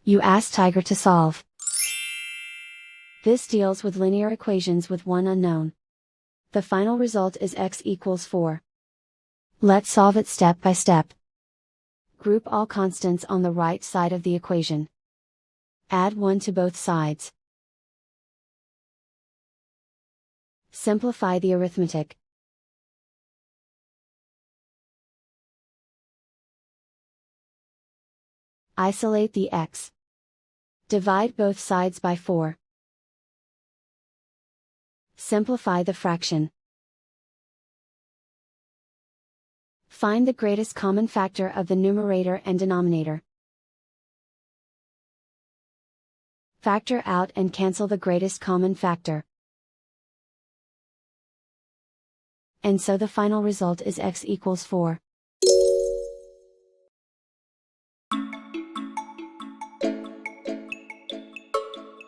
You ask Tiger to solve. This deals with linear equations with one unknown. The final result is x equals 4. Let's solve it step by step. Group all constants on the right side of the equation. Add 1 to both sides. Simplify the arithmetic. Isolate the x. Divide both sides by 4. Simplify the fraction. Find the greatest common factor of the numerator and denominator. Factor out and cancel the greatest common factor. And so the final result is x equals 4.